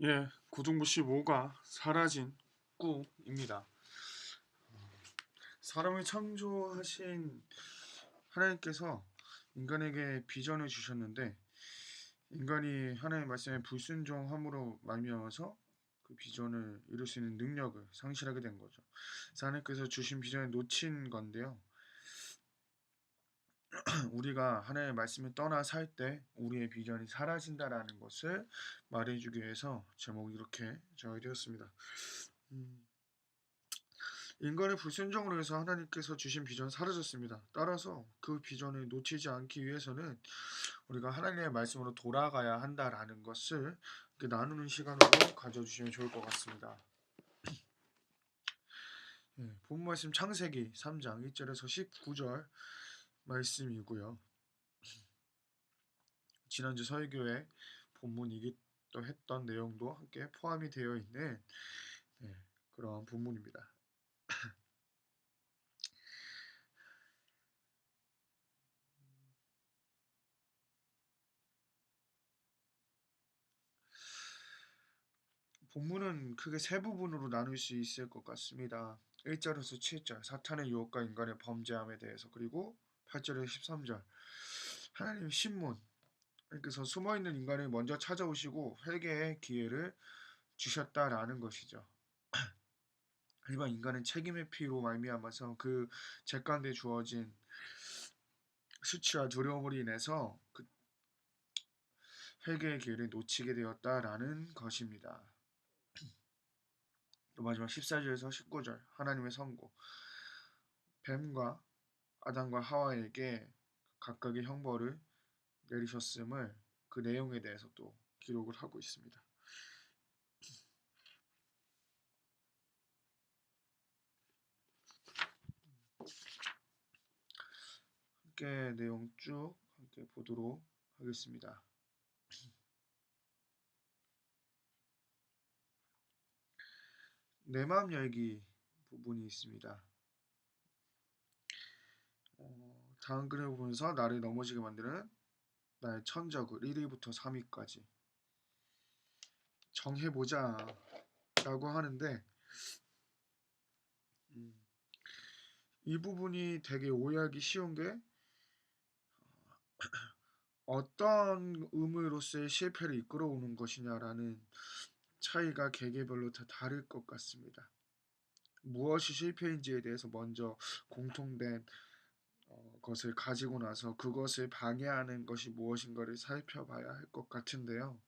예, 고등부 15가 사라진 꿈입니다. 사람을 창조하신 하나님께서 인간에게 비전을 주셨는데 인간이 하나님의 말씀에 불순종함으로 말미암아서 그 비전을 이룰 수 있는 능력을 상실하게 된 거죠. 그래서 하나님께서 주신 비전을 놓친 건데요. 우리가 하나님의 말씀을 떠나 살 때 우리의 비전이 사라진다라는 것을 말해주기 위해서 제목이 이렇게 정해되었습니다. 음, 인간의 불순종으로 해서 하나님께서 주신 비전 사라졌습니다. 따라서 그 비전을 놓치지 않기 위해서는 우리가 하나님의 말씀으로 돌아가야 한다라는 것을 나누는 시간으로 가져주시면 좋을 것 같습니다. 본 말씀 창세기 3장 1절에서 19절 말씀이고요. 지난주 설교에 본문이기도 했던 내용도 함께 포함이 되어 있는 그런 본문입니다. 본문은 크게 세 부분으로 나눌 수 있을 것 같습니다. 1절에서 7절 사탄의 유혹과 인간의 범죄함에 대해서, 그리고 8절에서 13절 하나님의 신문, 그래서 숨어있는 인간을 먼저 찾아오시고 회개의 기회를 주셨다라는 것이죠. 일반 인간은 책임의 피로 말미암아서 그 죄 가운데 주어진 수치와 두려움으로 인해서 그 회개의 기회를 놓치게 되었다라는 것입니다. 또 마지막 14절에서 19절 하나님의 선고, 뱀과 아담과 하와에게 각각의 형벌을 내리셨음을 그 내용에 대해서 또 기록을 하고 있습니다. 함께 내용 쭉 함께 보도록 하겠습니다. 내 마음 열기 부분이 있습니다. 다음 그림을 보면서 나를 넘어지게 만드는 나의 천적을 1위부터 3위까지 정해보자 라고 하는데 이 부분이 되게 오해하기 쉬운 게 어떤 의무로서의 실패를 이끌어오는 것이냐라는 차이가 개개별로 다 다를 것 같습니다. 무엇이 실패인지에 대해서 먼저 공통된 것을 가지고 나서 그것을 방해하는 것이 무엇인가를 살펴봐야 할 것 같은데요.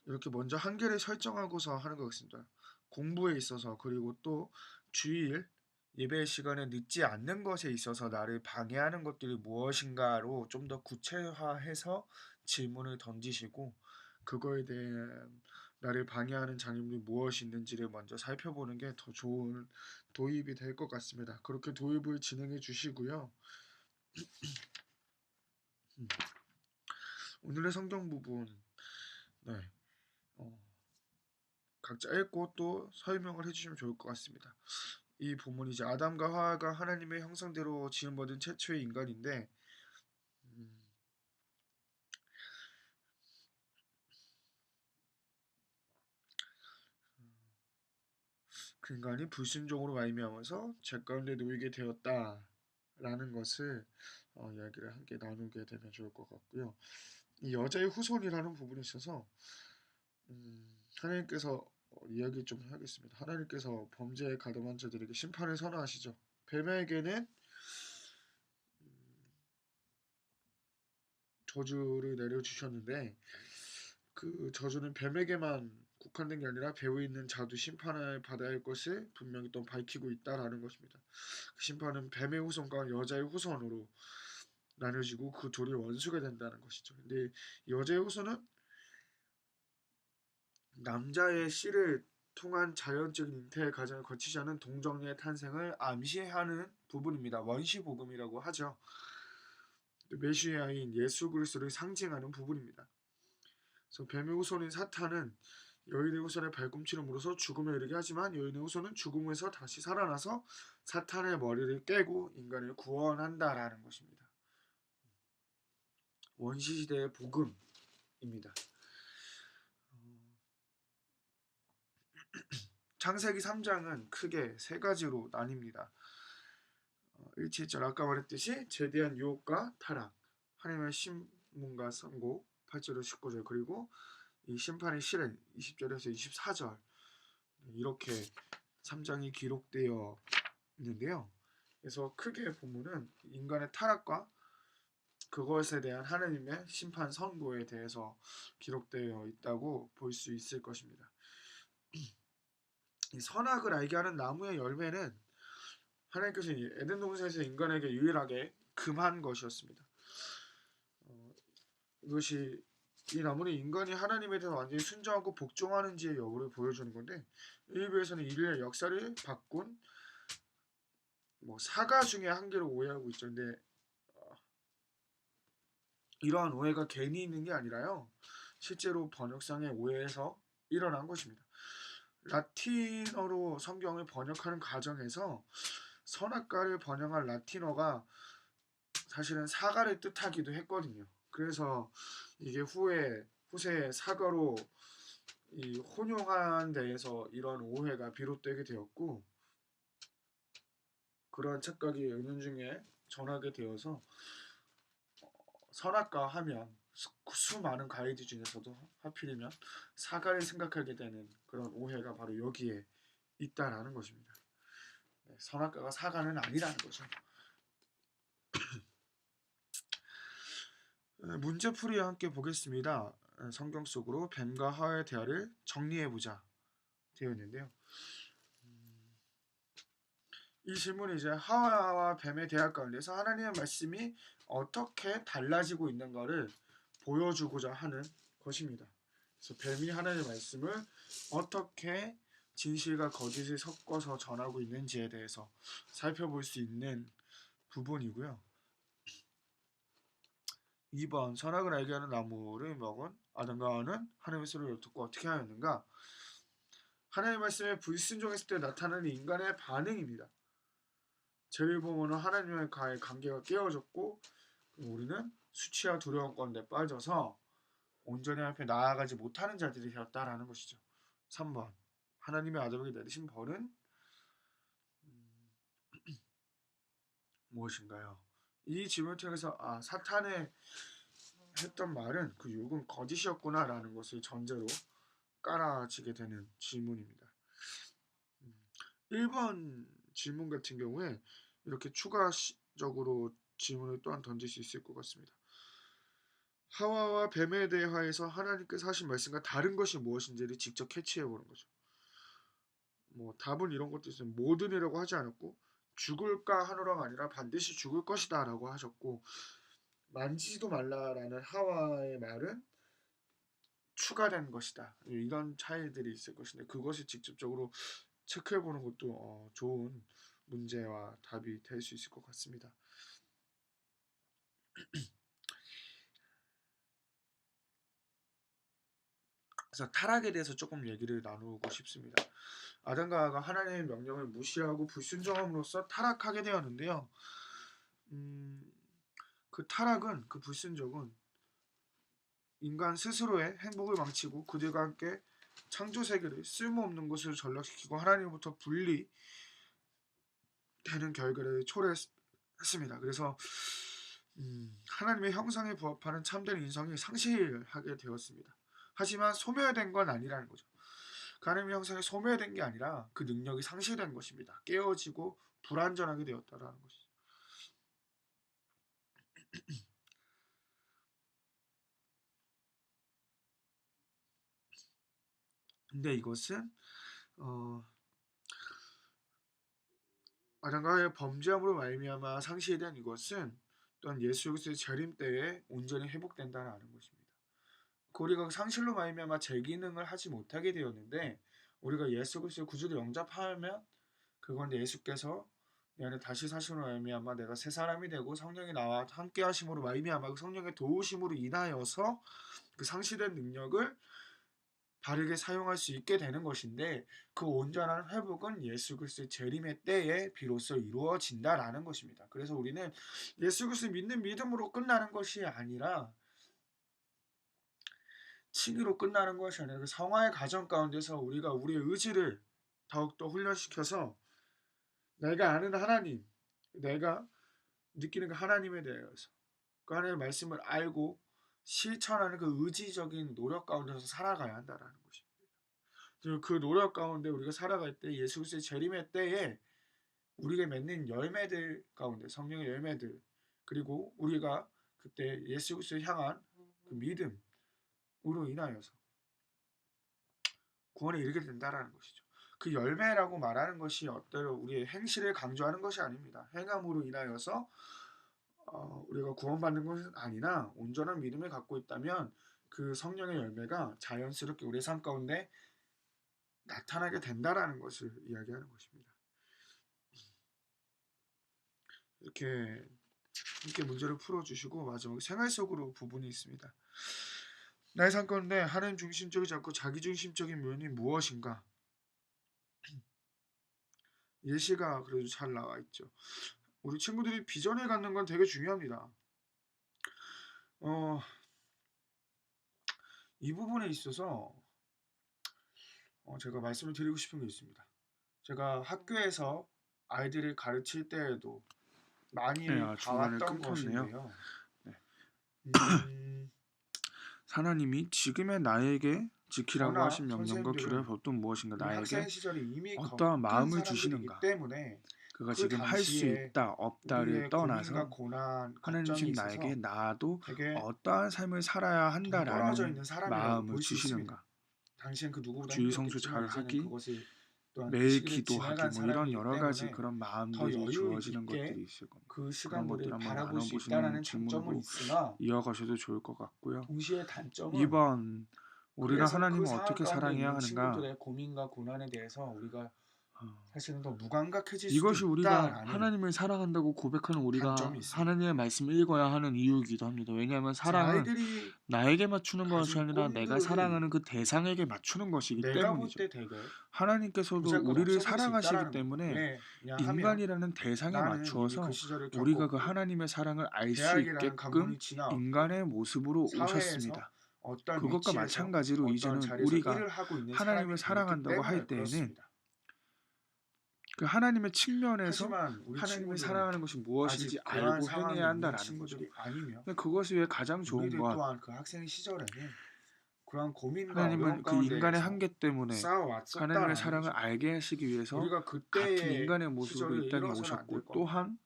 이렇게 먼저 한계를 설정하고서 하는 것 같습니다. 공부에 있어서, 그리고 또 주일 예배 시간에 늦지 않는 것에 있어서 나를 방해하는 것들이 무엇인가로 좀 더 구체화해서 질문을 던지시고 그거에 대한 나를 방해하는 장애물이 무엇이 있는지를 먼저 살펴보는 게 더 좋은 도입이 될 것 같습니다. 그렇게 도입을 진행해 주시고요. 오늘의 성경 부분 네, 어, 각자 읽고 또 설명을 해주시면 좋을 것 같습니다. 이 본문이 이제 아담과 하와가 하나님의 형상대로 지음받은 최초의 인간인데 음, 그 인간이 불순종으로 말미암아서 죄 가운데 놓이게 되었다라는 것을 이야기를 함께 나누게 되면 좋을 것 같고요. 이 여자의 후손이라는 부분에 있어서 하나님께서 이야기 좀 하겠습니다. 하나님께서 범죄에 가담한 자들에게 심판을 선언하시죠. 뱀에게는 저주를 내려주셨는데 그 저주는 뱀에게만 국한된 게 아니라 배후 있는 자도 심판을 받아야 할 것을 분명히 또 밝히고 있다라는 것입니다. 그 심판은 뱀의 후손과 여자의 후손으로 나눠지고 그 둘이 원수가 된다는 것이죠. 근데 여자의 후손은 남자의 씨를 통한 자연적인 잉태의 과정을 거치지 않은 동정녀의 탄생을 암시하는 부분입니다. 원시복음이라고 하죠. 메시아인 예수 그리스도를 상징하는 부분입니다. 그래서 뱀의 후손인 사탄은 여인의 후손의 발꿈치름으로써 죽음에 이르게 하지만 여인의 후손은 죽음에서 다시 살아나서 사탄의 머리를 깨고 인간을 구원한다라는 것입니다. 원시시대의 복음입니다. 창세기 3장은 크게 세 가지로 나뉩니다. 1절 아까 말했듯이 제대한 유혹과 타락, 하나님의 신문과 선고 8절에서 19절, 그리고 이 심판의 실행 20절에서 24절, 이렇게 3장이 기록되어 있는데요. 그래서 크게 보면은 인간의 타락과 그것에 대한 하나님의 심판 선고에 대해서 기록되어 있다고 볼 수 있을 것입니다. 이 선악을 알게 하는 나무의 열매는 하나님께서 에덴 동산에서 인간에게 유일하게 금한 것이었습니다. 이것이 이 나무는 인간이 하나님에 대해서 완전히 순종하고 복종하는지의 여부를 보여주는 건데, 일부에서는 인류의 역사를 바꾼 사가 중에 한 개로 오해하고 있죠. 근데 이러한 오해가 괜히 있는 게 아니라요, 실제로 번역상의 오해에서 일어난 것입니다. 라틴어로 성경을 번역하는 과정에서 선악과를 번역한 라틴어가 사실은 사과를 뜻하기도 했거든요. 그래서 이게 후세에 사과로 이 혼용한 데에서 이런 오해가 비롯되게 되었고, 그러한 착각이 은연중에 전하게 되어서 선악과 하면 수많은 과일들 중에서도 하필이면 사과를 생각하게 되는 그런 오해가 바로 여기에 있다라는 것입니다. 선악과가 사과는 아니라는 거죠. 문제풀이와 함께 보겠습니다. 성경 속으로 뱀과 하와의 대화를 정리해보자 되어 있는데요. 이 질문이 이제 하와와 뱀의 대화 가운데서 하나님의 말씀이 어떻게 달라지고 있는가를 보여주고자 하는 것입니다. 그래서 뱀이 하나님의 말씀을 어떻게 진실과 거짓을 섞어서 전하고 있는지에 대해서 살펴볼 수 있는 부분이고요. 2번 선악을 알게 하는 나무를 먹은 아담과 하와는 하나님의 소리를 듣고 어떻게 하였는가? 하나님의 말씀에 불순종했을 때 나타나는 인간의 반응입니다. 죄를 보면 하나님과의 관계가 깨어졌고, 우리는 수치와 두려움 가운데 빠져서 온전히 앞에 나아가지 못하는 자들이 되었다라는 것이죠. 3번 하나님의 아담에게 내리신 벌은 무엇인가요? 이 질문을 통해서 사탄의 했던 말은 그 유혹은 거짓이었구나라는 것을 전제로 깔아지게 되는 질문입니다. 1번 질문 같은 경우에 이렇게 추가적으로 질문을 또한 던질 수 있을 것 같습니다. 하와와 뱀에 대하여서 하나님께서 하신 말씀과 다른 것이 무엇인지를 직접 캐치해보는 거죠. 답은 이런 것도 있어요. 모든이라고 하지 않았고 죽을까 하노라가 아니라 반드시 죽을 것이다 라고 하셨고, 만지지도 말라라는 하와의 말은 추가된 것이다, 이런 차이들이 있을 것인데, 그것을 직접적으로 체크해보는 것도 좋은 문제와 답이 될 수 있을 것 같습니다. 그래서 타락에 대해서 조금 얘기를 나누고 싶습니다. 아담과 하와가 하나님의 명령을 무시하고 불순종함으로써 타락하게 되었는데요. 그 타락은, 그 불순종은 인간 스스로의 행복을 망치고 그들과 함께 창조 세계를 쓸모없는 것으로 전락시키고 하나님으로부터 분리되는 결과를 초래했습니다. 그래서 하나님의 형상에 부합하는 참된 인성이 상실하게 되었습니다. 하지만 소멸된 건 아니라는 거죠. 하나님의 형상이 소멸된 게 아니라 그 능력이 상실된 것입니다. 깨어지고 불완전하게 되었다라는 것이죠. 근데 이것은 아담과 하와의 범죄함으로 말미암아 상실된 이것은 또한 예수 그리스도의 재림 때에 온전히 회복된다는 것입니다. 우리가 상실로 말미암아 재기능을 하지 못하게 되었는데, 우리가 예수 그리스도의 구주를 영접하면 그건 예수께서 내 안에 다시 사심으로 말미암아 내가 새 사람이 되고 성령이 나와 함께 하심으로 말미암아 그 성령의 도우심으로 인하여서 그 상실된 능력을 바르게 사용할 수 있게 되는 것인데 그 온전한 회복은 예수 그리스도의 재림의 때에 비로소 이루어진다라는 것입니다. 그래서 우리는 예수 그리스도 믿는 믿음으로 끝나는 것이 아니라 칭의로 끝나는 것이 아니라 그 성화의 과정 가운데서 우리가 우리의 의지를 더욱더 훈련시켜서 내가 아는 하나님, 내가 느끼는 그 하나님에 대해서 그 하나님의 말씀을 알고 실천하는 그 의지적인 노력 가운데서 살아가야 한다라는 것입니다. 그리고 그 노력 가운데 우리가 살아갈 때 예수 그리스도의 재림의 때에 우리가 맺는 열매들 가운데 성령의 열매들 그리고 우리가 그때 예수 그리스도를 향한 그 믿음으로 인하여서 구원에 이르게 된다라는 것이죠. 그 열매라고 말하는 것이 어떤 우리의 행실을 강조하는 것이 아닙니다. 행함으로 인하여서 우리가 구원받는 것은 아니나 온전한 믿음을 갖고 있다면 그 성령의 열매가 자연스럽게 우리의 삶 가운데 나타나게 된다라는 것을 이야기하는 것입니다. 이렇게 함께 문제를 풀어주시고 마지막에 생활 속으로 부분이 있습니다. 나의 삶 가운데 하나님 중심적이지 않고 자기 중심적인 면이 무엇인가? 예시가 그래도 잘 나와 있죠. 우리 친구들이 비전을 갖는 건 되게 중요합니다. 이 부분에 있어서 제가 말씀을 드리고 싶은 게 있습니다. 제가 학교에서 아이들을 가르칠 때에도 많이 중간에 봐왔던 끊겼네요. 것인데요. 하나님이 지금의 나에게 지키라고 저나 하신 명령과 선생님들은 규례의 법도는 무엇인가? 이 학생 나에게 시절에 이미 어떠한 겪은 마음을 사람들이기 주시는가? 때문에 그가 그 지금 할 수 당시에 있다 없다를 우리의 고민과 떠나서 고난, 하나님 걱정이 지금 나에게 있어서 나도 되게 어떠한 삶을 살아야 동떨어져 있는 한다라는 사람이라고 마음을 볼 수 있습니다. 주시는가? 당시엔 그 누구보다 주일 성수 힘들었겠지만 잘 이제는 하기, 그것이 또한 그 매일 시기를 기도하기 지나간 뭐 이런 사람이기 여러 가지 때문에 그런 더 마음들이 여유 주어지는 있게 것들이 있을 겁니다. 그 그런 시간들을 것들 한번 바라볼 수 나눠보시는 있다라는 장점은 질문으로 있으나 이어가셔도 좋을 것 같고요. 동시에 단점은 2번 우리는 그래서 그 하나님을 상황 어떻게 가운데 사랑해야 있는 하는가? 친구들의 고민과 고난에 대해서 우리가 어, 사실은 더 무감각해질 수도 이것이 우리가 있다라는 하나님을 사랑한다고 고백하는 우리가 단점이 있습니다. 하나님의 말씀을 읽어야 하는 이유이기도 합니다. 왜냐하면 그래서 사랑은 아이들이 나에게 맞추는 것이 가진 아니라 내가 꿈들을 사랑하는 그 대상에게 맞추는 것이기 내가 볼 때문이죠. 때 되게 하나님께서도 보잘것 우리를 없어 보일 수 사랑하시기 있다라는 겁니다. 때문에 왜냐 하면 인간이라는 대상에 나는 이미 그 맞추어서 시절을 우리가 그 겪었고 하나님의 사랑을 알 수 대학이라는 있게끔 관문이 지나왔고 인간의 모습으로 사회에서 오셨습니다. 어떤 그것과 위치에서 마찬가지로 어떤 이제는 자리에서 우리가 일을 하고 있는 하나님을 사람이 되기 사랑한다고 때문에 할 때에는 그렇습니다. 그 하나님의 측면에서 하지만 우리 하나님을 친구들은 사랑하는 것이 무엇인지 아직 그러한 알고 상황에 행해야 있는 한다라는 거죠. 친구들이 아니며 근데 그것이 왜 가장 좋은 우리들 것? 또한 그 학생 시절에는 그러한 고민과 어려움 하나님은 그 인간의 가운데에서 한계 때문에 하나님의 싸워왔었다라는 사랑을 거죠. 알게 하시기 위해서 우리가 같은 그때의 인간의 모습으로 시절을 이 땅에 잃어서는 안 될 오셨고 겁니다. 또한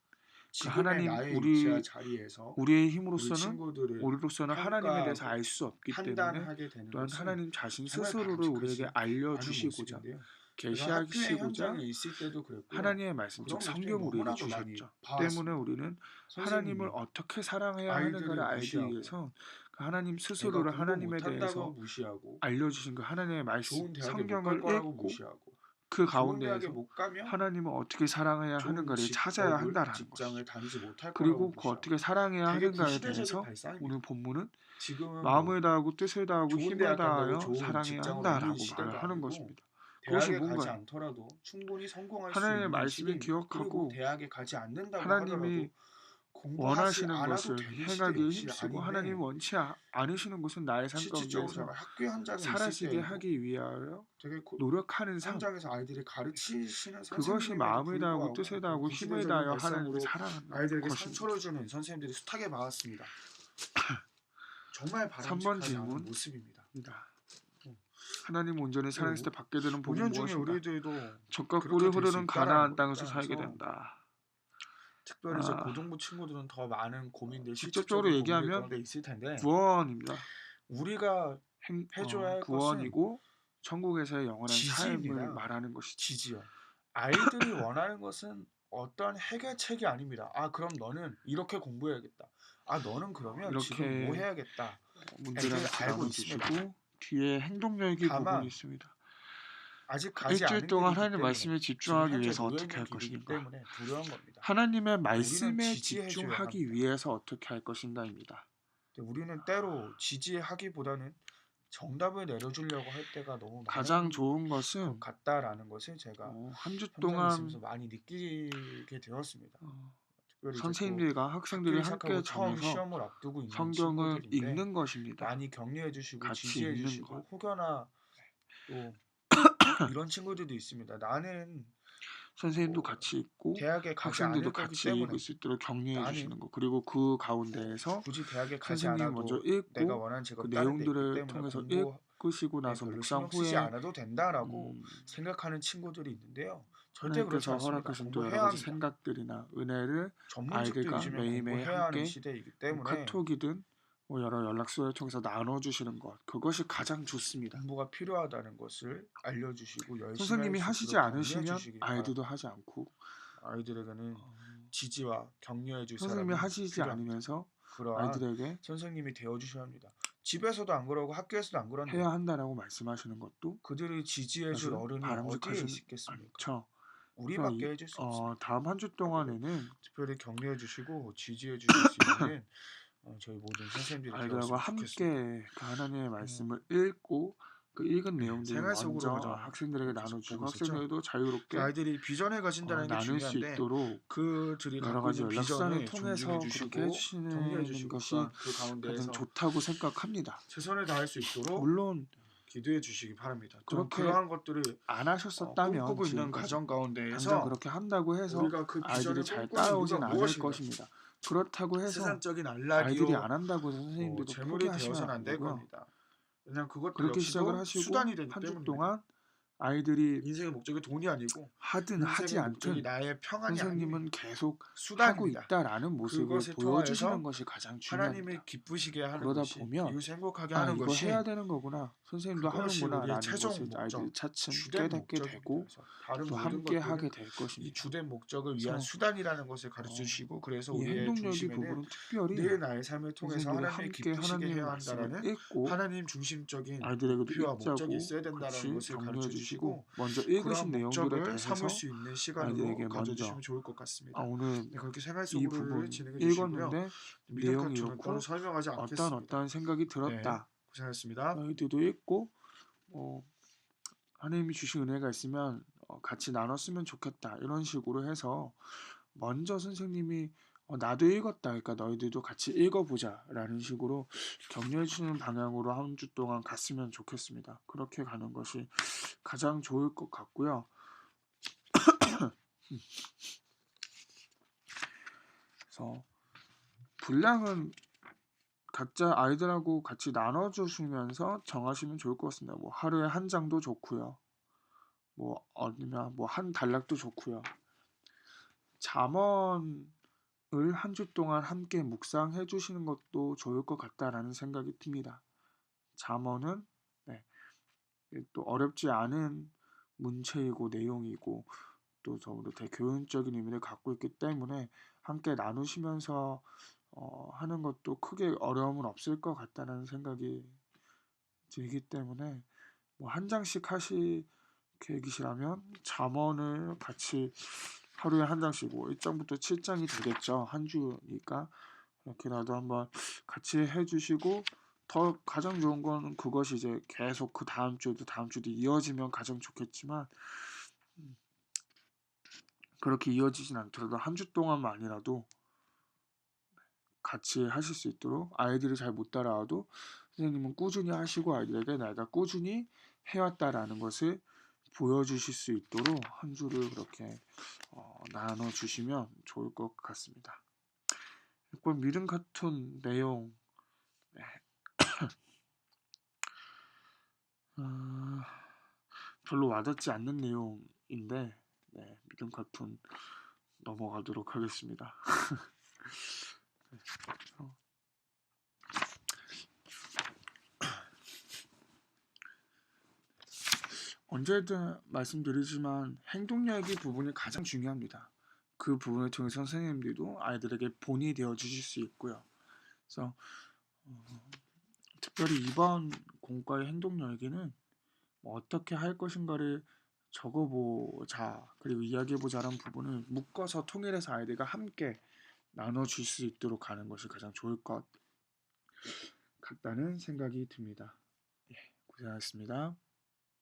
그 지금의 하나님 나의 위치와 자리에서 우리의 우리 힘으로서는 친구들을 우리로서는 하나님에 대해서 평가하고 알 수 없기 때문에 판단하게 되는 또한 것은 하나님 자신 정말 스스로를 우리에게 바람직하지 않은 알려주시고자 모습인데요. 제가 학교의 계시하시고자 현장에 있을 때도 그랬고요. 하나님의 말씀 즉 그런 모습들이 성경을 우리에게 너무나도 많이 주셨죠. 때문에 봐왔습니다. 우리는 하나님을 선생님이 어떻게 사랑해야 하는가를 아이들을 알기 무시하고 위해서 그 하나님 애가 스스로를 공부 하나님에 못한다고 대해서 무시하고 알려주신 그 하나님의 말씀 좋은 대학에 못 갈 성경을 거라고 읽고 무시하고 그 좋은 대학에 가운데에서 못 가면 하나님을 어떻게 사랑해야 좋은 하는가를 찾아야 직업을 한다라는 직장을 것이죠. 다니지 못할 거라고 그리고 그 무시하고 어떻게 사랑해야 되게 하는가에 구시대적인 대해서 발상입니다. 오늘 본문은 지금은 뭐 마음을 다하고 뜻을 다하고 좋은 힘을 대학 간다고 다하여 좋은 사랑해야 직장을 얻는 한다라고 시대가 말을 하는 아니고 것입니다. 그것이 대학에 가지 뭔가요? 않더라도 충분히 성공할 수 하나님의 있는 말씀을 시대입니다. 그리고 기억하고 대학에 가지 않는다고 하나님이 하더라도 공부하지 원하시는 않아도 것을 되는 시대 행하기에 역시 힘쓰고 아닌데 하나님이 원치 않으시는 것은 나의 삶 실질적으로 제가 가운데에서 학교 현장에 있을 살아시게 때에도 하기 위하여 되게 노력하는 삶 현장에서 아이들이 가르치시는 그것이 선생님임에도 마음을 다하고 불구하고 뜻을 그런 다하고 힘을 구시대적인 다하여 하나님을 발상으로 사랑한다는 아이들에게 것입니다. 상처를 주는 선생님들이 숱하게 많았습니다. 정말 3번 바람직하지 않은 질문 모습입니다. 하나님 온전히 사랑했을 때 받게 되는 복은 5년 중에 무엇인가? 우리들도 젖과 그렇게 꿀이 될수 흐르는 가나안 있다라는 땅에서 거에 살게 따라서 된다. 특별히 이제 아, 고등부 친구들은 더 많은 고민들, 직접적으로 실질적인 고민들 얘기하면 가운데 있을 텐데 구원입니다. 우리가 해줘야 할 것은 구원이고 천국에서의 영원한 삶을 지지입니다. 말하는 것이죠. 지지요. 아이들이 원하는 것은 어떠한 해결책이 아닙니다. 아 그럼 너는 이렇게 공부해야겠다. 아 너는 그러면 지금 뭐 이렇게 해야겠다. 문제를 애들 같이 알고 있습니다. 나눠주시고 뒤에 행동력이 부분이 다만 있습니다. 아직 가지 일주일 않은 동안 길이기 하나님 때문에 말씀에 지금 집중하기 현재 위해서 놓여 어떻게 있는 할 길이기 것인가? 때문에 두려운 겁니다. 하나님의 우리는 말씀에 지지해줘야 집중하기 합니다. 위해서 어떻게 할 것인가입니다. 우리는 때로 지지하기보다는 정답을 내려주려고 할 때가 너무 가장 많은 좋은 것 것은 같다라는 것을 제가 한 주 현장에 있으면서 동안 많이 느끼게 되었습니다. 특별히 이제 또 선생님들과 학생들이 학기를 함께 시작하고 처음 정해서 시험을 앞두고 있는 성경을 친구들인데 읽는 것입니다. 많이 격려해 주시고 같이 지지해 읽는 것. 주시고 혹여나 또 이런 친구들도 있습니다. 나는 선생님도 뭐 같이 읽고 대학에 가지 학생들도 않을 거기 같이 읽을 때문에 수 있도록 격려해 나는 주시는 거. 그리고 그 뭐 가운데에서 굳이 대학에 가지 선생님이 먼저 않아도 내가 읽고 원하는 그 직업 다른 데 있기 내용들을 때문에 통해서 공부에 읽으시고 나서 별로 묵상 신경 쓰지 후에 않아도 된다라고 음, 생각하는 친구들이 있는데요. 절대 그렇지 하나님께서 않습니다. 허락하신 또 여러 공부해야 가지 합니다. 생각들이나 은혜를 전문직도 아이들과 요즘엔 매일매일 공부해야 하는 함께 시대이기 뭐 때문에 카톡이든 뭐 여러 연락소를 통해서 나눠주시는 것, 그것이 가장 좋습니다. 공부가 필요하다는 것을 알려주시고 열심히 할 선생님이 수 하시지 있도록 격려해 않으시면 주시기 아이들도 바랍니다. 하지 않고 아이들에게는 어, 지지와 격려해 줄 선생님이 사람이 하시지 필요합니다. 않으면서 그러한 아이들에게 선생님이 되어 주셔야 합니다. 집에서도 안 그러고 학교에서도 안 그런데 해야 한다라고 말씀하시는 것도 그들을 지지해 줄 사실 어른이 어디에 바람직하진 있겠습니까? 않죠. 그래서 우리밖에 해줄 수 없습니다. 다음 한 주 그들을 동안에는 특별히 격려해 주시고 지지해 주실 수 있는 저희 모든 선생님들이 아이들과 되었으면 좋겠습니다. 함께 그 하나님의 어, 말씀을 읽고 그 읽은 네, 내용들을 생활 속으로 먼저 가장 학생들에게 계속 보고 나눠주고 있었죠. 학생들도 그 자유롭게 아이들이 비전을 가진다는 게 나눌 수 중요한데 있도록 그들이 여러 갖고 가지 있는 연락선을 비전을 존중해 통해서 그렇게 주시고 격려해 해주시는 주시고 것이 또한 그 가장 가운데에서 좋다고 생각합니다. 최선을 다할 수 있도록 물론 기도해 주시기 바랍니다. 좀 그렇게 그러한 것들을 안 하셨었다면 꿈꾸고 있는 지금까지 가정 당장 가운데에서 그렇게 한다고 해서 우리가 그 아이들이 비전을 잘 꿈꾸는 이유가 따라오진 않을 무엇인가? 것입니다. 그렇다고 해서 세상적인 아이들이 안락이요, 안 한다고 해서 뭐 선생님들도 재물이 포기하시면 되어서는 안 안 될 되고요. 겁니다. 왜냐하면 그것도 그렇게 시작을 역시도 하시고 수단이 되기 한 주 때문입니다. 동안 아이들이 인생의 목적이 돈이 아니고 하든 하지 인생의 목적이 않든 나의 평안이 선생님은 아닙니다. 계속 하고 수단입니다. 있다라는 모습을 그것을 보여주시는 통하여서 것이 가장 하나님을 중요합니다. 기쁘시게 하는 그러다 것이 보면 이웃을 행복하게 아 하는 이거 해야 것이 되는 거구나 선생님도 그것이 하는구나 우리의 라는 최종 것을 목적, 아이들이 차츰 주된 깨닫게 목적입니다. 되고 그래서 다른 또 모든 함께 하게 것들은 될 이 것입니다. 주된 목적을 위한 그래서 수단이라는 것을 가르쳐 어, 주시고 그래서 이 우리의 행동력의 중심에는 부분은 특별히 늘 나의 삶을 통해서 선생님들이 하나님을 함께 기쁘시게 하나님의 해야 말씀을 한다라는 읽고 하나님 중심적인 아이들에게도 목표와 목적이 읽자고 있어야 된다라는 같이 것을 격려해 가르쳐 주시고 주시고 먼저 읽으신 그러한 내용들에 목적을 삼을 대해서 수 있는 시간으로 아이들에게 가져주시면 먼저 좋을 것 같습니다. 오늘 네, 그렇게 생활 이 속으로 부분 진행해 주시고요. 읽었는데 믿음 내용이 카톡은 따로 이렇고 설명하지 않겠습니다. 어떠한 생각이 네, 들었다. 고생하셨습니다. 너희들도 읽고 어, 하나님이 주신 은혜가 있으면 같이 나눴으면 좋겠다. 이런 식으로 해서 먼저 선생님이 나도 읽었다. 그러니까 너희들도 같이 읽어보자. 라는 식으로 격려해 주시는 방향으로 한 주 동안 갔으면 좋겠습니다. 그렇게 가는 것이 가장 좋을 것 같고요. 그래서 분량은 각자 아이들하고 같이 나눠주시면서 정하시면 좋을 것 같습니다. 뭐 하루에 한 장도 좋고요. 뭐 아니면 뭐 한 단락도 좋고요. 잠언을 한 주 동안 함께 묵상해 주시는 것도 좋을 것 같다라는 생각이 듭니다. 잠언은 네, 또 어렵지 않은 문체이고 내용이고 또 더불어 대교훈적인 의미를 갖고 있기 때문에 함께 나누시면서 하는 것도 크게 어려움은 없을 것 같다는 생각이 들기 때문에 뭐 한 장씩 하실 계획이시라면 잠언을 같이 하루에 한 장씩 뭐 1장부터 7장이 되겠죠. 한 주니까 그렇게라도 한번 같이 해주시고 더 가장 좋은 건 그것이 이제 계속 그 다음 주도 이어지면 가장 좋겠지만 그렇게 이어지진 않더라도 한 주 동안만이라도 같이 하실 수 있도록 아이들이 잘 못 따라와도 선생님은 꾸준히 하시고 아이들에게 내가 꾸준히 해왔다라는 것을 보여주실 수 있도록 한 주를 그렇게 나눠주시면 좋을 것 같습니다. 6번 믿음 카툰 내용 네. 별로 와닿지 않는 내용인데 네, 믿음 카툰 넘어가도록 하겠습니다. 언제든 말씀드리지만 행동력의 부분이 가장 중요합니다. 그 부분을 통해 선생님들도 아이들에게 본이 되어 주실 수 있고요. 그래서 특별히 이번 공과의 행동력에는 뭐 어떻게 할 것인가를 적어보자 그리고 이야기해보자라는 부분을 묶어서 통일해서 아이들과 함께 나눠줄 수 있도록 하는 것이 가장 좋을 것 같다는 생각이 듭니다. 예. 고생하셨습니다.